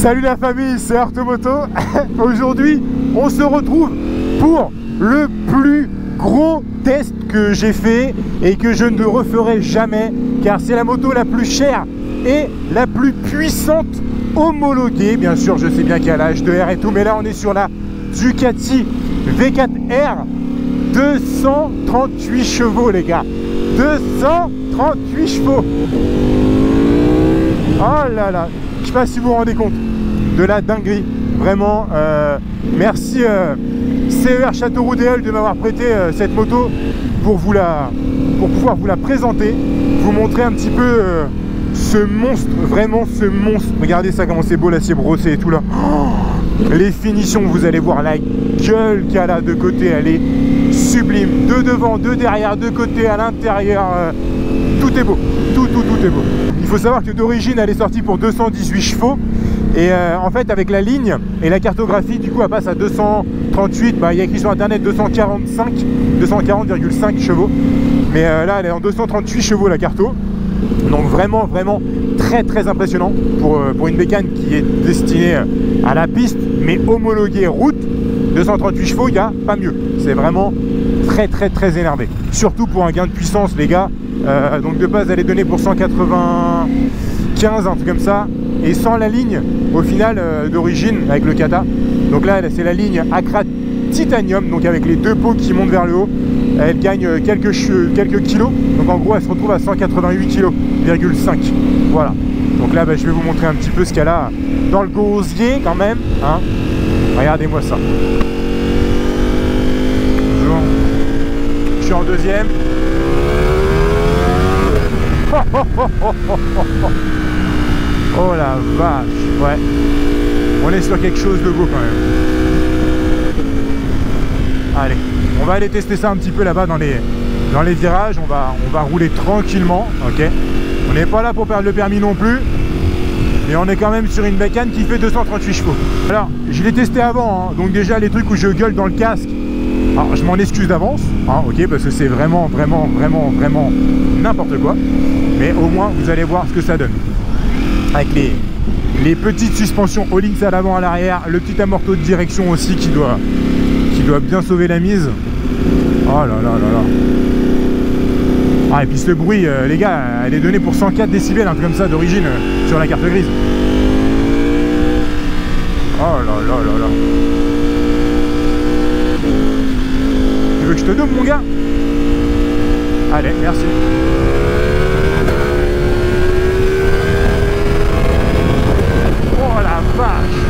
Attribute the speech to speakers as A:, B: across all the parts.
A: Salut la famille, c'est Artomoto. Aujourd'hui, on se retrouve pour le plus gros test que j'ai fait et que je ne referai jamais, car c'est la moto la plus chère et la plus puissante homologuée. Bien sûr, je sais bien qu'il y a la H2R et tout, mais là on est sur la Ducati V4R. 238 chevaux les gars, 238 chevaux. Oh là là, je sais pas si vous vous rendez compte de la dinguerie. Vraiment, merci CER Châteauroux d'Eole de m'avoir prêté cette moto pour pouvoir vous la présenter, vous montrer un petit peu ce monstre, vraiment ce monstre. Regardez ça, comment c'est beau l'acier brossé et tout là. Oh, les finitions, vous allez voir la gueule qu'il y a là de côté, elle est sublime. Deux devant, deux derrière, deux côtés, à l'intérieur, tout est beau, tout est beau. Il faut savoir que d'origine elle est sortie pour 218 chevaux et en fait avec la ligne et la cartographie du coup elle passe à 238, il y a écrit sur internet 240,5 chevaux, mais là elle est en 238 chevaux la carto. Donc vraiment très impressionnant pour une bécane qui est destinée à la piste mais homologuée route. 238 chevaux, il n'y a pas mieux. C'est vraiment très énervé. Surtout pour un gain de puissance les gars. Donc de base elle est donnée pour 195, un truc comme ça. Et sans la ligne au final d'origine avec le kata. Donc là c'est la ligne Accra Titanium, donc avec les deux pots qui montent vers le haut. Elle gagne quelques kilos. Donc en gros elle se retrouve à 188,5 kg. Voilà. Donc là je vais vous montrer un petit peu ce qu'elle a dans le gosier quand même, hein. Regardez-moi ça. Bon. Je suis en deuxième. Oh la vache. Ouais. On est sur quelque chose de beau quand même. Allez. On va aller tester ça un petit peu là-bas dans les virages. On va rouler tranquillement. Ok. On n'est pas là pour perdre le permis non plus. Et on est quand même sur une bécane qui fait 238 chevaux. Alors, je l'ai testé avant, hein, donc déjà les trucs où je gueule dans le casque, alors je m'en excuse d'avance, hein, ok, parce que c'est vraiment n'importe quoi. Mais au moins, vous allez voir ce que ça donne. Avec les petites suspensions Olinx à l'avant, à l'arrière, le petit amorto de direction aussi qui doit bien sauver la mise. Oh là là là là. Ah, et puis ce bruit, les gars, elle est donnée pour 104 décibels, un truc comme ça d'origine sur la carte grise. Oh là là là là. Tu veux que je te double mon gars? Allez, merci. Oh la vache.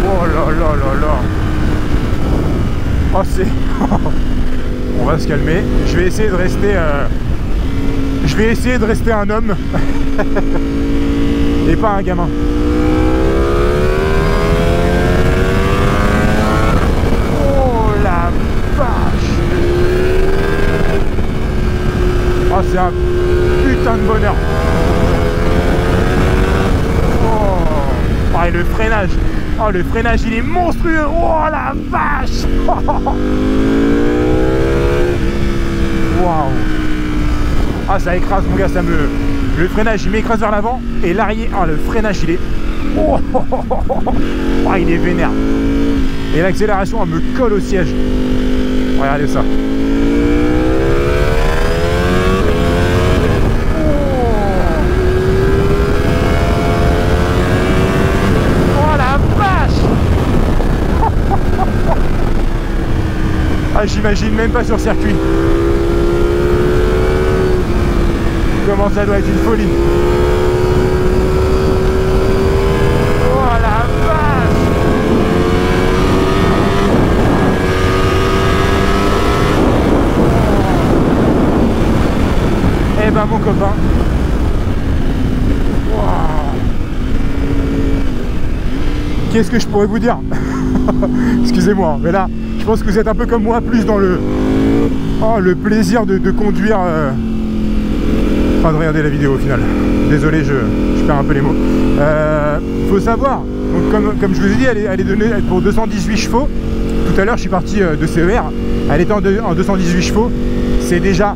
A: Oh là là là là. Oh c'est... On va se calmer. Je vais essayer de rester un homme et pas un gamin. Oh la vache. Oh c'est un putain de bonheur. Oh et le freinage. Oh le freinage il est monstrueux. Oh la vache. Waouh. Ah ça écrase mon gars, le freinage il m'écrase vers l'avant et l'arrière, ah le freinage il est... Oh, il est vénère. Et l'accélération elle me colle au siège. Regardez ça. Oh la vache. Ah j'imagine même pas sur circuit. Comment ça doit être une folie. Oh la vache. Eh ben mon copain. Wow. Qu'est-ce que je pourrais vous dire? Excusez-moi, mais là, je pense que vous êtes un peu comme moi, plus dans le plaisir de conduire. Enfin de regarder la vidéo au final. Désolé, je perds un peu les mots. Faut savoir, donc comme je vous ai dit, elle est donnée pour 218 chevaux. Tout à l'heure, je suis parti de CER. Elle était en 218 chevaux. C'est déjà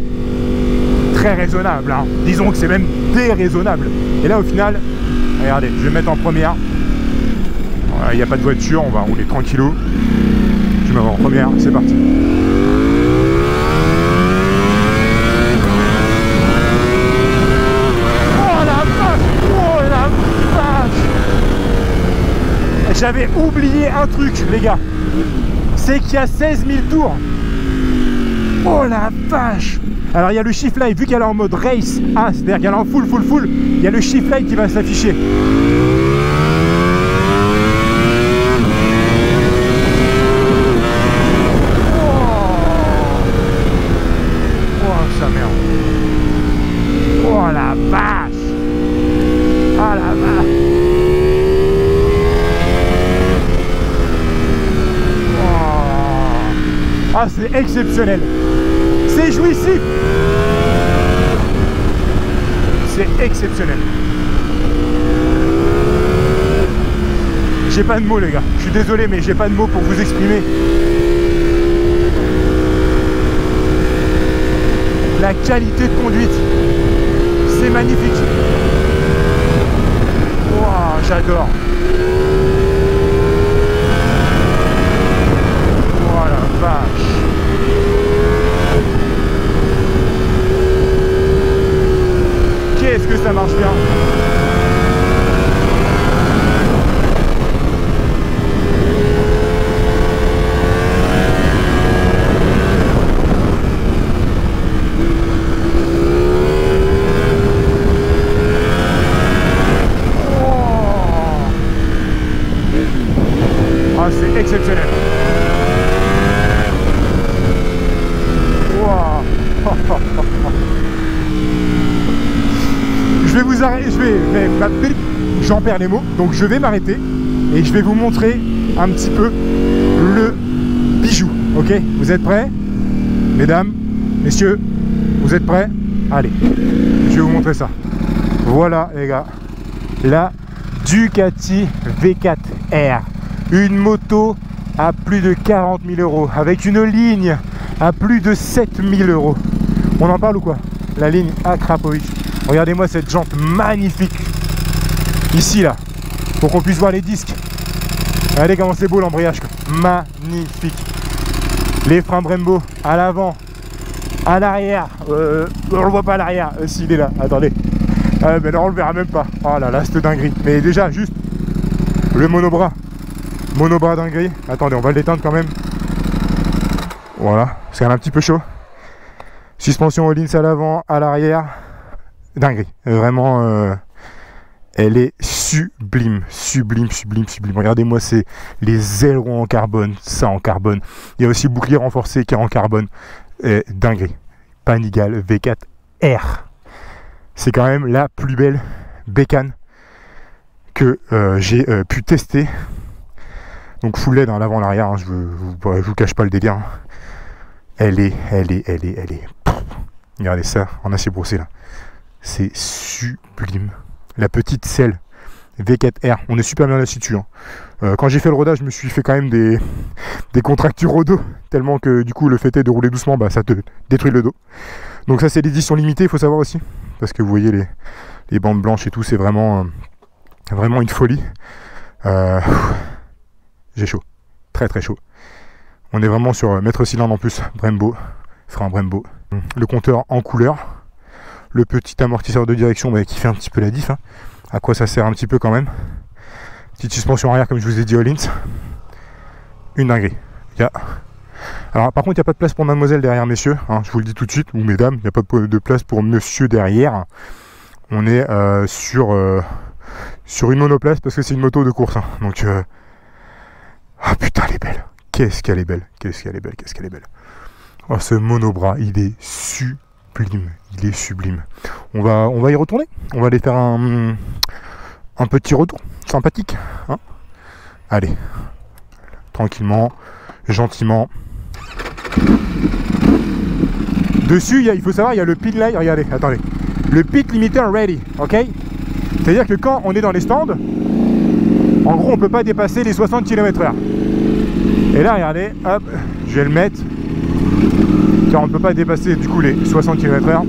A: très raisonnable, hein. Disons que c'est même déraisonnable. Et là au final, regardez, je vais mettre en première. Il n'y a pas de voiture, on va rouler tranquillou. Je me mets en première, c'est parti. J'avais oublié un truc les gars, c'est qu'il y a 16 000 tours. Oh la vache. Alors il y a le shift light, vu qu'elle est en mode race A, c'est-à-dire qu'elle est en full, il y a le shift light qui va s'afficher. Oh sa merde. Oh la vache. Ah la vache. Ah, c'est exceptionnel. C'est jouissif. C'est exceptionnel. J'ai pas de mots les gars. Je suis désolé mais j'ai pas de mots pour vous exprimer la qualité de conduite. C'est magnifique. Waouh, j'adore. Qu'est-ce que ça marche bien. Ah, c'est exceptionnel. Je vais vous arrêter, j'en perds les mots, donc je vais m'arrêter et je vais vous montrer un petit peu le bijou, ok? Vous êtes prêts? Mesdames, messieurs, vous êtes prêts? Allez, je vais vous montrer ça. Voilà les gars, la Ducati V4R, une moto à plus de 40 000 €, avec une ligne à plus de 7 000 €. On en parle ou quoi? La ligne Akrapovic. Regardez-moi cette jante magnifique. Ici là, pour qu'on puisse voir les disques. Regardez comment c'est beau l'embrayage. Magnifique. Les freins Brembo à l'avant, à l'arrière. On le voit pas à l'arrière. S'il est là, attendez. Mais non, on le verra même pas. Oh là là, cette dinguerie. Mais déjà, juste le monobras. Monobras dinguerie. Attendez, on va l'éteindre quand même. Voilà, c'est un petit peu chaud. Suspension Öhlins à l'avant, à l'arrière. Dinguerie. Vraiment, elle est sublime. Sublime. Regardez-moi, c'est les ailerons en carbone. Ça en carbone. Il y a aussi le bouclier renforcé qui est en carbone. Dinguerie. Panigale V4R. C'est quand même la plus belle bécane que j'ai pu tester. Donc full LED, hein, l'avant, l'arrière. Hein, je vous cache pas le délire. Hein. Elle est. Pff, regardez ça en acier brossé là. C'est sublime. La petite selle V4R, on est super bien là-dessus dessus. Hein. Quand j'ai fait le rodage, je me suis fait quand même des contractures au dos, tellement que du coup le fait est de rouler doucement, bah, ça te détruit le dos. Donc ça c'est l'édition limitée, il faut savoir aussi, parce que vous voyez les bandes blanches et tout, c'est vraiment une folie. J'ai chaud, très chaud. On est vraiment sur mètre cylindre en plus, Brembo, frein Brembo. Le compteur en couleur, le petit amortisseur de direction bah, qui fait un petit peu la diff. Hein. À quoi ça sert un petit peu quand même. Petite suspension arrière comme je vous ai dit, Öhlins. Une dinguerie. Alors par contre il n'y a pas de place pour mademoiselle derrière, messieurs. Hein, je vous le dis tout de suite, ou mesdames, il n'y a pas de place pour monsieur derrière. On est sur une monoplace parce que c'est une moto de course. Hein. Donc ah putain elle est belle. Qu'est-ce qu'elle est belle. Oh, ce monobras, il est sublime. Il est sublime. On va y retourner. On va aller faire un petit retour sympathique. Hein, allez. Tranquillement, gentiment. Dessus, il faut savoir, il y a le pit light. Regardez, attendez. Le pit limiter ready. Ok. C'est-à-dire que quand on est dans les stands, en gros, on ne peut pas dépasser les 60 km/h. Et là, regardez, hop, je vais le mettre. Car on ne peut pas dépasser du coup les 60 km/h.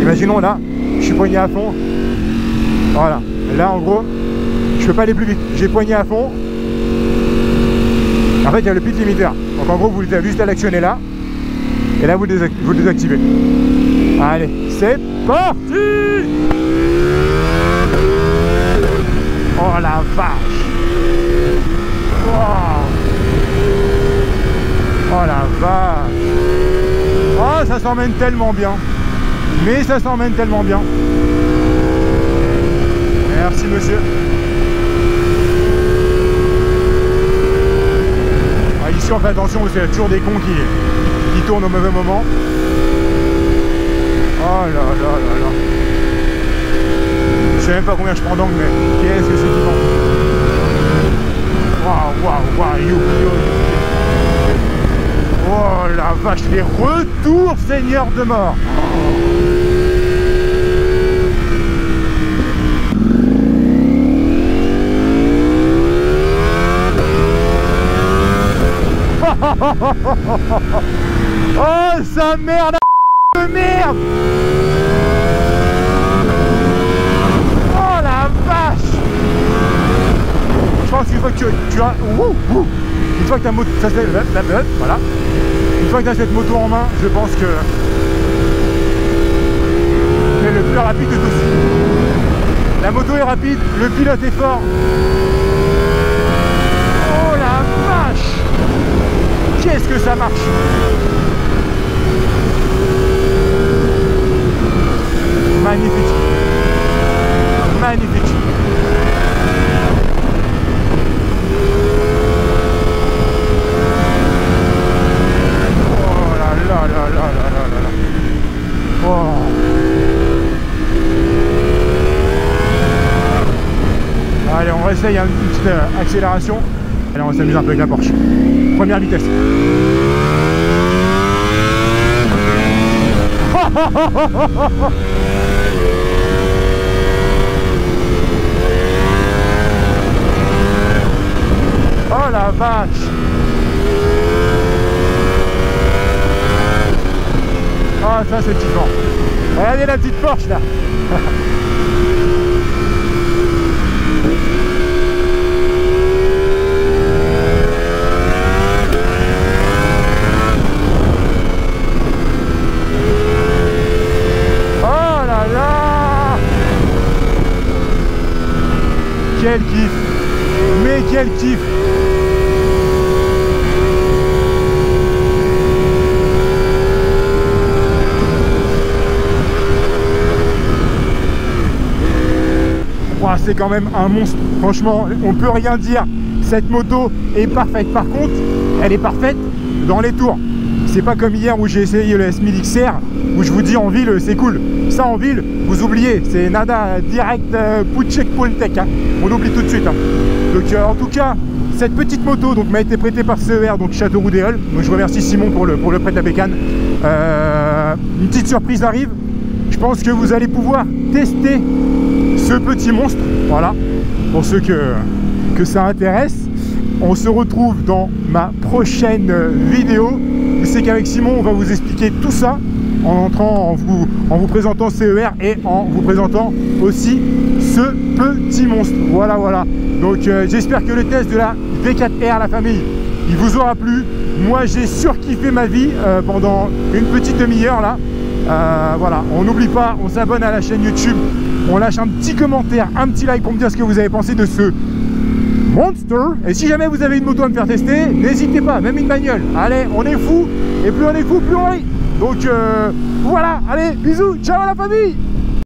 A: Imaginons là, je suis poigné à fond. Voilà, là en gros, je peux pas aller plus vite. J'ai poigné à fond. En fait, il y a le pit limiter. Donc en gros, vous avez juste à l'actionner là. Et là, vous le désactivez. Allez, c'est parti! Oh la vache! Wow. Oh la vache! Oh, ça s'emmène tellement bien! Mais ça s'emmène tellement bien! Merci monsieur! Ah, ici, on fait attention parce qu'il y a toujours des cons qui tournent au mauvais moment. Oh là là là là! Je sais même pas combien je prends d'angle, mais qu'est-ce que c'est qui prend? Waouh, waouh, waouh, you. Oh la vache, les retours, seigneur de mort. Oh, sa merde de merde. Oh la vache. Je pense qu'une fois que tu as... Une fois que ta moto... Ça, voilà. Une fois que tu as cette moto en main, je pense que c'est le plus rapide de tous. La moto est rapide, le pilote est fort. Oh la vache! Qu'est-ce que ça marche! Magnifique! Magnifique! Allez, on réessaye une petite accélération. Allez, on s'amuse un peu avec la Porsche. Première vitesse. Oh la vache! Ah, ça c'est kiffant. Regardez la petite Porsche là. Oh là là. Quel kiff. Mais quel kiff. C'est quand même un monstre, franchement, on peut rien dire, cette moto est parfaite. Par contre, elle est parfaite dans les tours. C'est pas comme hier où j'ai essayé le S1000 XR, où je vous dis en ville c'est cool. Ça en ville, vous oubliez, c'est nada, direct check Poltec, hein. On oublie tout de suite, hein. Donc en tout cas, cette petite moto m'a été prêtée par CER, donc Châteauroux des Halles. Donc je remercie Simon pour le prêt de la bécane. Une petite surprise arrive. Je pense que vous allez pouvoir tester ce petit monstre, voilà, pour ceux que ça intéresse. On se retrouve dans ma prochaine vidéo. C'est qu'avec Simon, on va vous expliquer tout ça en entrant, en vous présentant CER et en vous présentant aussi ce petit monstre. Voilà, voilà. Donc j'espère que le test de la V4R, la famille, il vous aura plu. Moi, j'ai surkiffé ma vie pendant une petite demi-heure là. Voilà, on n'oublie pas, on s'abonne à la chaîne YouTube, on lâche un petit commentaire, un petit like pour me dire ce que vous avez pensé de ce monster. Et si jamais vous avez une moto à me faire tester, n'hésitez pas, même une bagnole. Allez, on est fou, et plus on est fou, plus on rit. Donc voilà, allez, bisous, ciao à la famille.